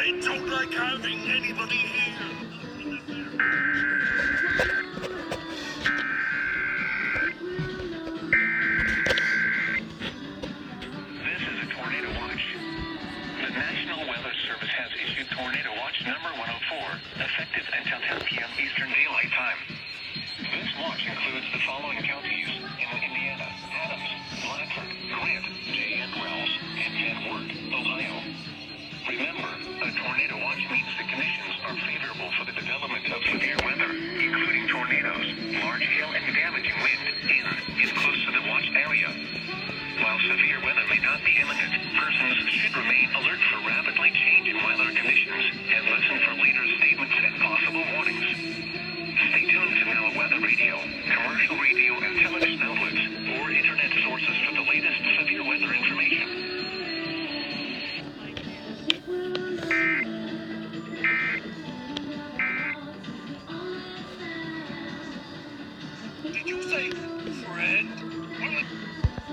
I don't like having anybody here. This is a tornado watch. The National Weather Service has issued Tornado Watch number 104, effective until 10 p.m. Eastern Daylight Time. This watch includes the following counties in Indiana: Adams, Blanford, Grant, Jay and Wells, and Van Wert, Ohio. Remember, a tornado watch means the conditions are favorable for the development of severe weather, including tornadoes, large hail, and damaging wind in close to the watch area. While severe weather may not be imminent, persons should remain alert for rapidly changing weather conditions and listen for leaders' statements and possible warnings. Stay tuned to NOAA Weather Radio, commercial radio and television outlets, or internet sources for the latest severe weather information. Did you say friend?